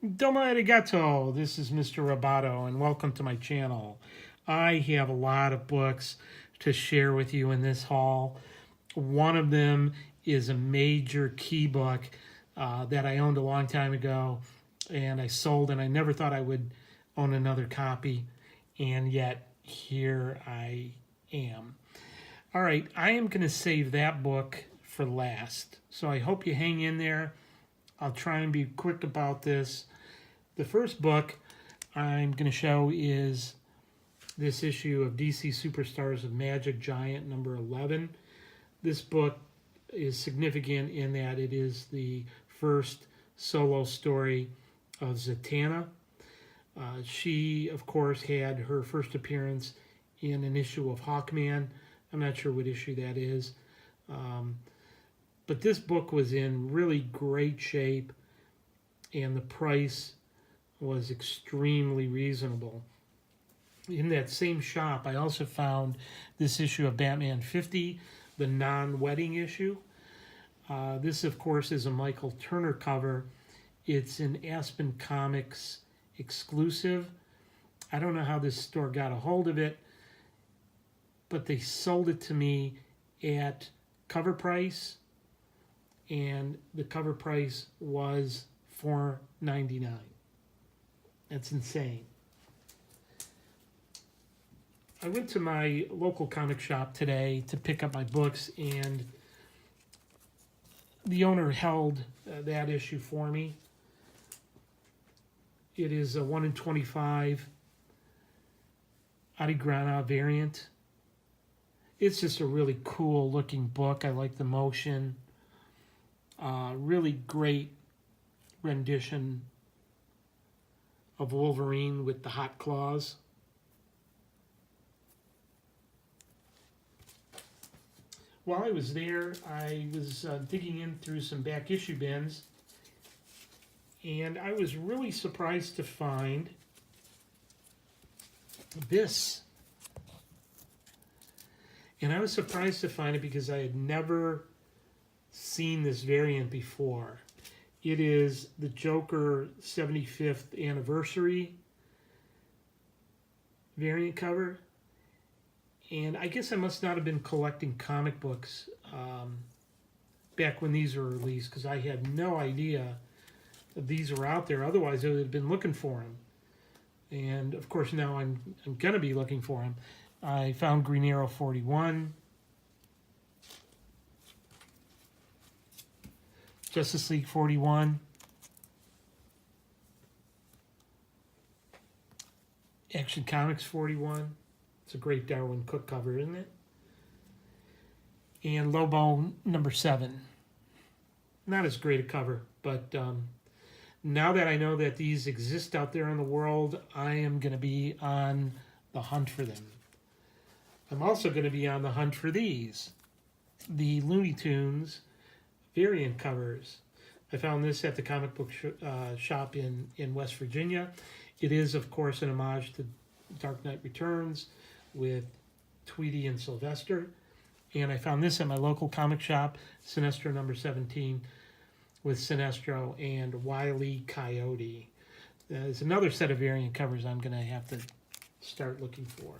Domo arigato. This is Mr. Roboto, and welcome to my channel. I have a lot of books to share with you in this haul. One of them is a major key book that I owned a long time ago, and I sold, and I never thought I would own another copy, and yet here I am. All right, I am going to save that book for last, so I hope you hang in there. I'll try and be quick about this. The first book I'm going to show is this issue of DC Superstars of Magic Giant number 11. This book is significant in that it is the first solo story of Zatanna. She, of course, had her first appearance in an issue of Hawkman. I'm not sure what issue that is. But this book was in really great shape, and the price was extremely reasonable. In that same shop, I also found this issue of Batman 50, the non-wedding issue. This, of course, is a Michael Turner cover. It's an Aspen Comics exclusive. I don't know how this store got a hold of it, but they sold it to me at cover price, and the cover price was $4.99. That's insane. I went to my local comic shop today to pick up my books, and the owner held that issue for me. It is a 1 in 25 Adigrana variant. It's just a really cool looking book. I like the motion. Really great rendition of Wolverine with the hot claws. While I was there, I was digging in through some back issue bins, and I was really surprised to find this. And I was surprised to find it because I had never seen this variant before. It is the Joker 75th anniversary variant cover. And I guess I must not have been collecting comic books back when these were released, because I had no idea that these were out there. Otherwise, I would have been looking for them. And, of course, now I'm going to be looking for them. I found Green Arrow 41. Justice League 41. Action Comics 41. It's a great Darwin Cook cover, isn't it? And Lobo number 7. Not as great a cover, but now that I know that these exist out there in the world, I am going to be on the hunt for them. I'm also going to be on the hunt for these, the Looney Tunes variant covers. I found this at the comic book shop in West Virginia. It is, of course, an homage to Dark Knight Returns with Tweety and Sylvester. And I found this at my local comic shop, Sinestro number 17, with Sinestro and Wile E. Coyote. There's another set of variant covers I'm going to have to start looking for.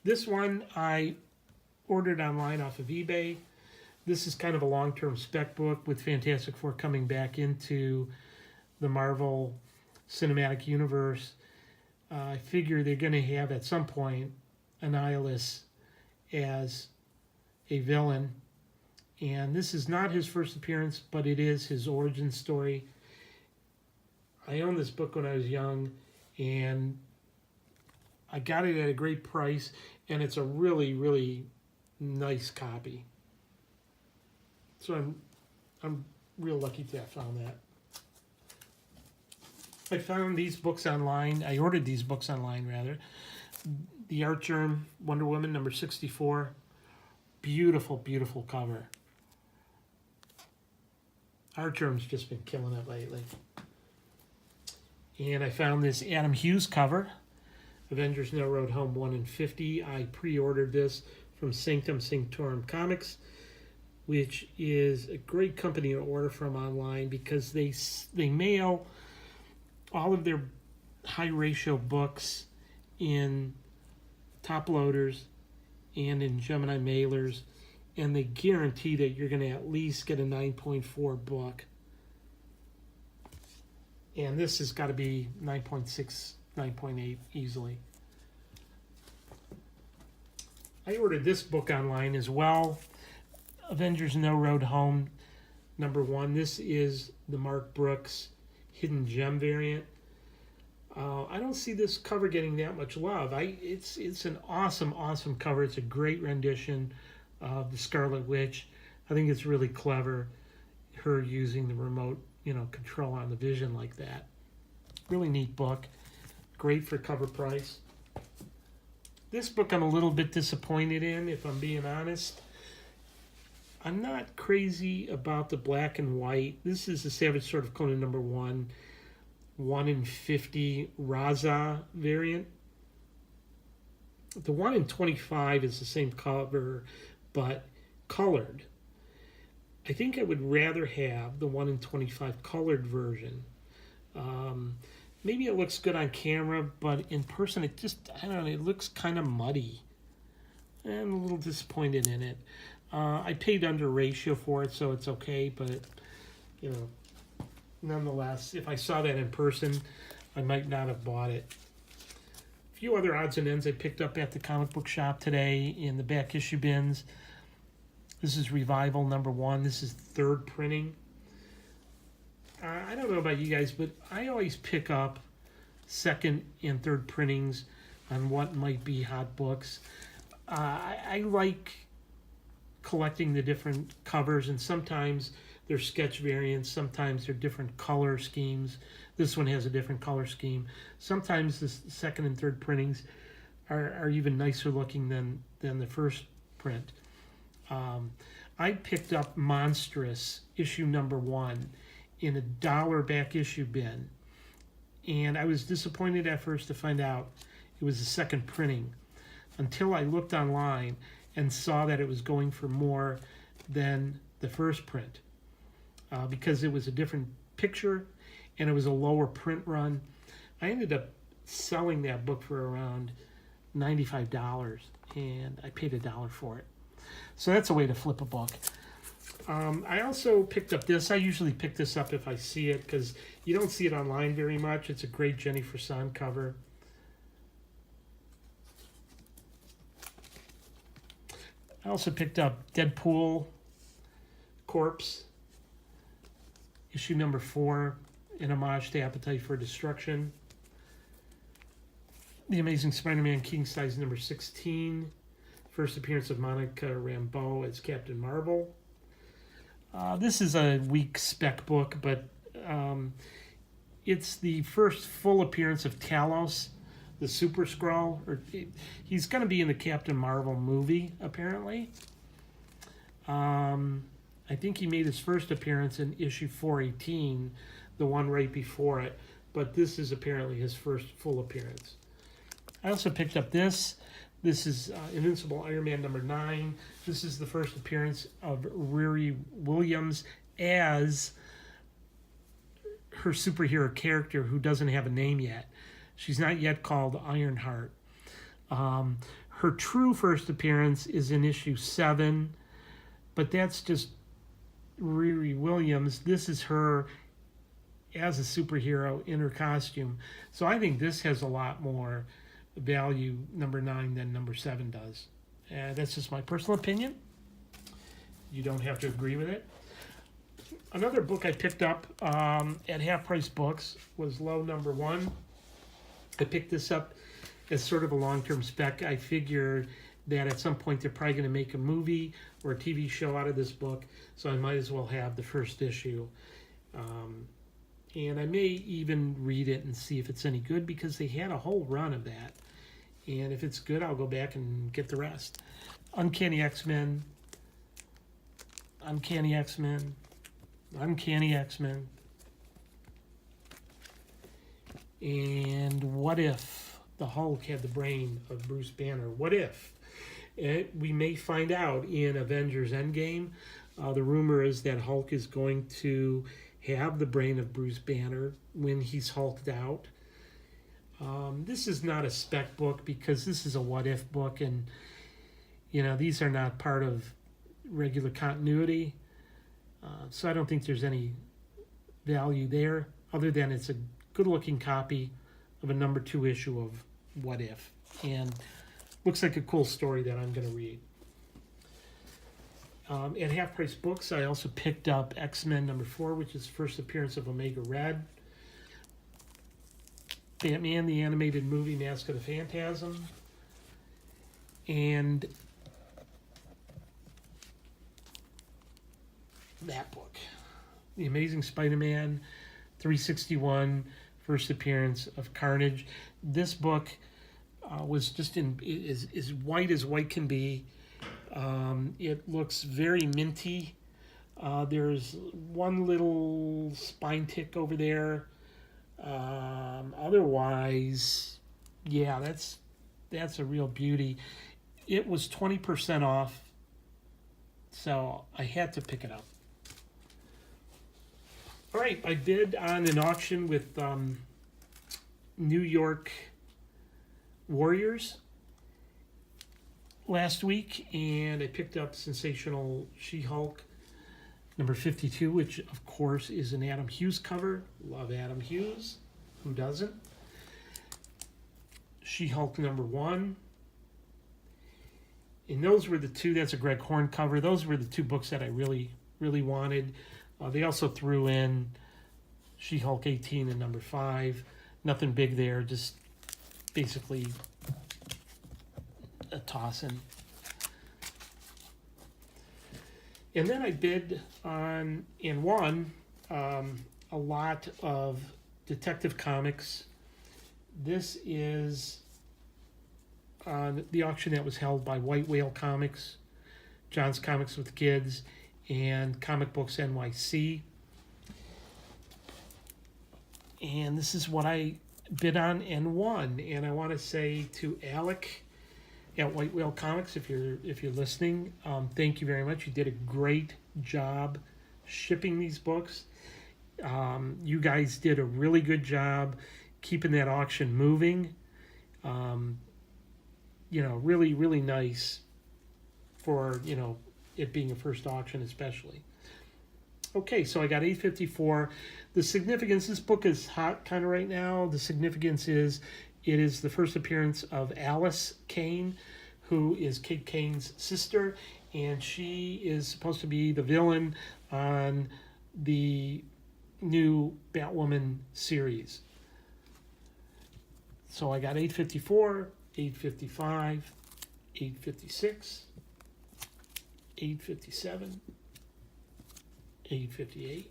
This one I ordered online off of eBay. This is kind of a long-term spec book with Fantastic Four coming back into the Marvel Cinematic Universe. I figure they're going to have at some point Annihilus as a villain. And this is not his first appearance, but it is his origin story. I owned this book when I was young, and I got it at a great price, and it's a really, really nice copy. So I'm real lucky to have found that. I found these books online. I ordered these books online, rather. The Art Germ Wonder Woman number 64. Beautiful, beautiful cover. Art Germ's just been killing it lately. And I found this Adam Hughes cover, Avengers No Road Home 1 in 50. I pre-ordered this from Sanctum Sanctorum Comics. which is a great company to order from online because they mail all of their high ratio books in top loaders and in Gemini mailers, and they guarantee that you're going to at least get a 9.4 book. And this has got to be 9.6, 9.8 easily. I ordered this book online as well, Avengers No Road Home, #1. This is the Mark Brooks Hidden Gem variant. I don't see this cover getting that much love. It's an awesome cover. It's a great rendition of the Scarlet Witch. I think it's really clever, her using the remote, control on the Vision like that. Really neat book. Great for cover price. This book I'm a little bit disappointed in, if I'm being honest. I'm not crazy about the black and white. This is the Savage Sword of Conan #1, 1 in 50 Raza variant. The 1 in 25 is the same cover, but colored. I think I would rather have the 1 in 25 colored version. Maybe it looks good on camera, but in person it just, I don't know, it looks kind of muddy. I'm a little disappointed in it. I paid under ratio for it, so it's okay, but, nonetheless, if I saw that in person, I might not have bought it. A few other odds and ends I picked up at the comic book shop today in the back issue bins. This is Revival #1. This is third printing. I don't know about you guys, but I always pick up second and third printings on what might be hot books. I like collecting the different covers, and sometimes they're sketch variants, sometimes they're different color schemes. This one has a different color scheme. Sometimes the second and third printings are even nicer looking than the first print. I picked up Monstrous issue #1 in a $1 back issue bin, and I was disappointed at first to find out it was the second printing until I looked online and saw that it was going for more than the first print because it was a different picture and it was a lower print run. I ended up selling that book for around $95, and I paid $1 for it. So that's a way to flip a book. I also picked up this. I usually pick this up if I see it because you don't see it online very much. It's a great Jenny Frison cover. I also picked up Deadpool Corpse, issue #4, in homage to Appetite for Destruction. The Amazing Spider-Man King Size #16, first appearance of Monica Rambeau as Captain Marvel. This is a weak spec book, but it's the first full appearance of Talos, the Super Skrull. He's going to be in the Captain Marvel movie, apparently. I think he made his first appearance in issue 418, the one right before it, but this is apparently his first full appearance. I also picked up this. This is Invincible Iron Man #9. This is the first appearance of Riri Williams as her superhero character who doesn't have a name yet. She's not yet called Ironheart. Her true first appearance is in issue 7, but that's just Riri Williams. This is her as a superhero in her costume. So I think this has a lot more value, #9, than #7 does. That's just my personal opinion. You don't have to agree with it. Another book I picked up at Half Price Books was Low #1. I picked this up as sort of a long-term spec. I figured that at some point they're probably going to make a movie or a TV show out of this book, so I might as well have the first issue. And I may even read it and see if it's any good because they had a whole run of that. And if it's good, I'll go back and get the rest. Uncanny X-Men. Uncanny X-Men. Uncanny X-Men. And What If the Hulk had the brain of Bruce Banner? What if? We may find out in Avengers Endgame. The rumor is that Hulk is going to have the brain of Bruce Banner when he's hulked out. This is not a spec book because this is a what if book, and these are not part of regular continuity. So I don't think there's any value there other than it's a good looking copy of a number 2 issue of What If, and looks like a cool story that I'm going to read. At Half Price Books, I also picked up X-Men number 4, which is the first appearance of Omega Red. Batman, the animated movie, Mask of the Phantasm. And that book, The Amazing Spider-Man 361, first appearance of Carnage. This book was just is white as white can be. It looks very minty. There's one little spine tick over there. Otherwise, yeah, that's a real beauty. It was 20% off, so I had to pick it up. All right, I bid on an auction with New York Warriors last week, and I picked up Sensational She-Hulk number 52, which of course is an Adam Hughes cover. Love Adam Hughes. Who doesn't? She-Hulk number 1. And those were the two, that's a Greg Horn cover. Those were the 2 books that I really, really wanted. They also threw in She-Hulk 18 and number 5. Nothing big there, just basically a toss-in. And then I bid on and won a lot of Detective Comics. This is on the auction that was held by White Whale Comics, John's Comics with Kids, and Comic Books NYC. And this is what I bid on and won. And I want to say to Alec at White Whale Comics, if you're listening, thank you very much. You did a great job shipping these books. You guys did a really good job keeping that auction moving. Really, really nice for, it being a first auction especially. Okay, so I got 854. The significance, this book is hot kind of right now. The significance is it is the first appearance of Alice Kane, who is Kate Kane's sister, and she is supposed to be the villain on the new Batwoman series. So I got 854, 855, 856, 857, 858,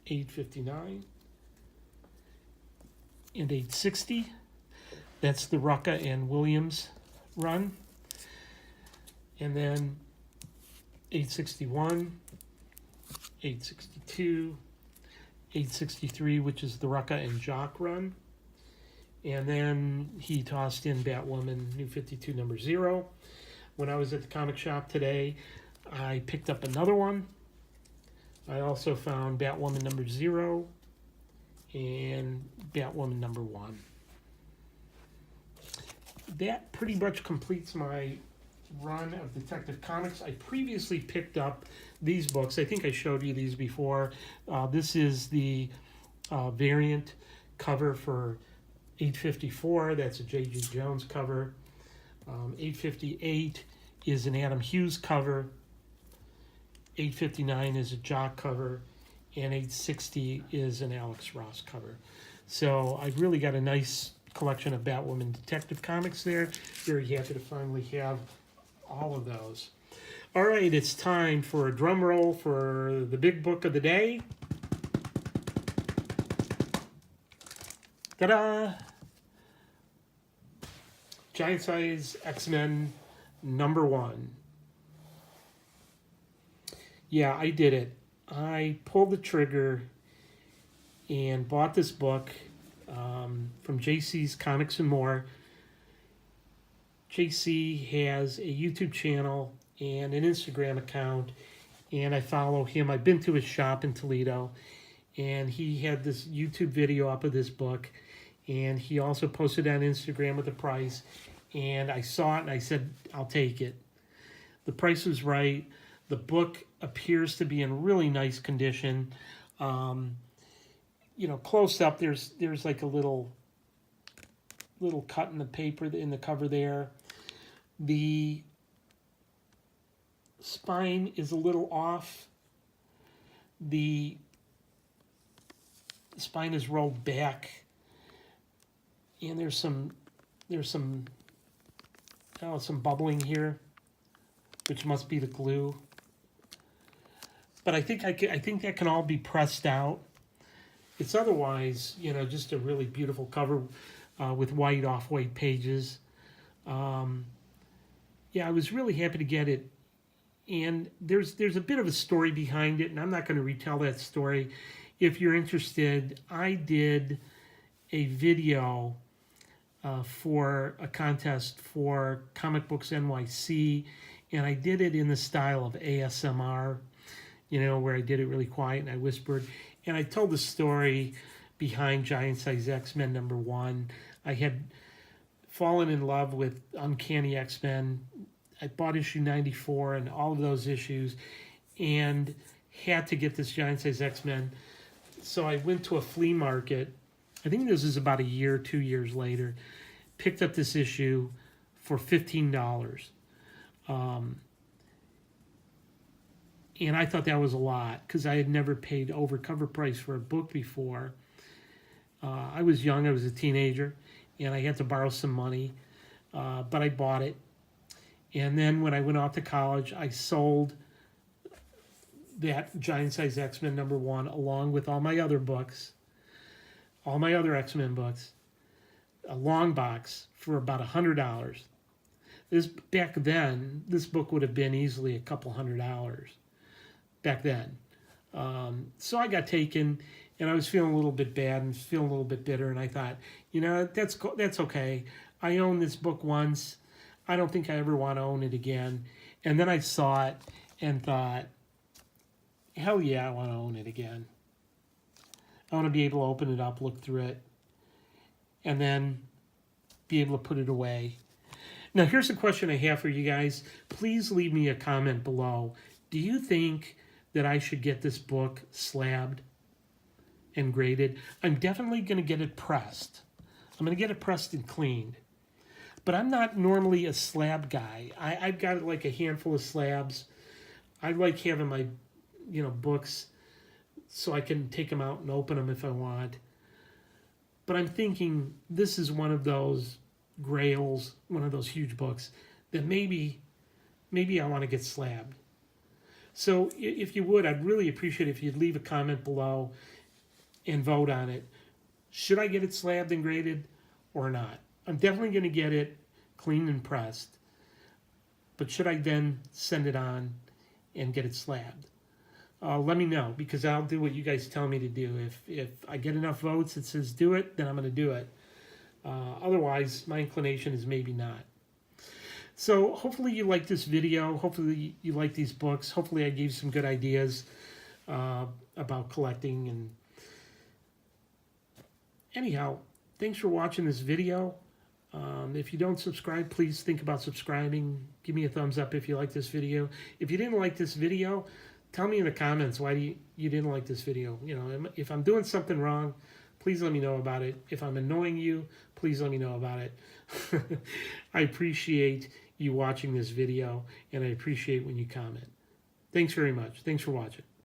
859, and 860. That's the Rucka and Williams run. And then 861, 862, 863, which is the Rucka and Jock run. And then he tossed in Batwoman New 52 number 0. When I was at the comic shop today, I picked up another one. I also found Batwoman number 0 and Batwoman number 1. That pretty much completes my run of Detective Comics. I previously picked up these books. I think I showed you these before. This is the variant cover for 854. That's a J.G. Jones cover. 858 is an Adam Hughes cover. 859 is a Jock cover. And 860 is an Alex Ross cover. So I've really got a nice collection of Batwoman Detective Comics there. Very happy to finally have all of those. All right, it's time for a drum roll for the big book of the day. Ta-da! Giant Size X-Men number 1. Yeah, I did it. I pulled the trigger and bought this book from JC's Comics and More. JC has a YouTube channel, and an Instagram account, and I follow him. I've been to his shop in Toledo, and he had this YouTube video up of this book, and he also posted on Instagram with the price, and I saw it and I said, I'll take it. The price was right. The book appears to be in really nice condition. Close up, there's like a little cut in the paper in the cover there. The spine is a little off. The spine is rolled back, and there's some bubbling here, which must be the glue. But I think that can all be pressed out. It's otherwise, just a really beautiful cover with white off-white pages. I was really happy to get it. And there's a bit of a story behind it, and I'm not going to retell that story. If you're interested, I did a video for a contest for Comic Books NYC, and I did it in the style of ASMR, where I did it really quiet and I whispered. And I told the story behind Giant Size X-Men #1. I had fallen in love with Uncanny X-Men. I bought issue 94 and all of those issues and had to get this Giant Size X-Men. So I went to a flea market. I think this is about 2 years later. Picked up this issue for $15. And I thought that was a lot because I had never paid over cover price for a book before. I was young. I was a teenager, and I had to borrow some money. But I bought it. And then when I went off to college, I sold that Giant Size X-Men #1 along with all my other books, all my other X-Men books, a long box for about $100. Back then, this book would have been easily a couple $100 back then. So I got taken, and I was feeling a little bit bad and feeling a little bit bitter, and I thought, that's okay. I owned this book once. I don't think I ever want to own it again. And then I saw it and thought, hell yeah, I want to own it again. I want to be able to open it up, look through it, and then be able to put it away. Now, here's a question I have for you guys. Please leave me a comment below. Do you think that I should get this book slabbed and graded? I'm definitely going to get it pressed. I'm going to get it pressed and cleaned. But I'm not normally a slab guy. I've got like a handful of slabs. I like having my, books so I can take them out and open them if I want. But I'm thinking this is one of those grails, one of those huge books that maybe I want to get slabbed. So if you would, I'd really appreciate it if you'd leave a comment below and vote on it. Should I get it slabbed and graded or not? I'm definitely going to get it cleaned and pressed. But should I then send it on and get it slabbed? Let me know, because I'll do what you guys tell me to do. If I get enough votes that says do it, then I'm going to do it. Otherwise, my inclination is maybe not. So hopefully you like this video. Hopefully you like these books. Hopefully I gave some good ideas about collecting. And anyhow, thanks for watching this video. If you don't subscribe, please think about subscribing. Give me a thumbs up if you like this video. If you didn't like this video, tell me in the comments why you didn't like this video. If I'm doing something wrong, please let me know about it. If I'm annoying you, please let me know about it. I appreciate you watching this video, and I appreciate when you comment. Thanks very much. Thanks for watching.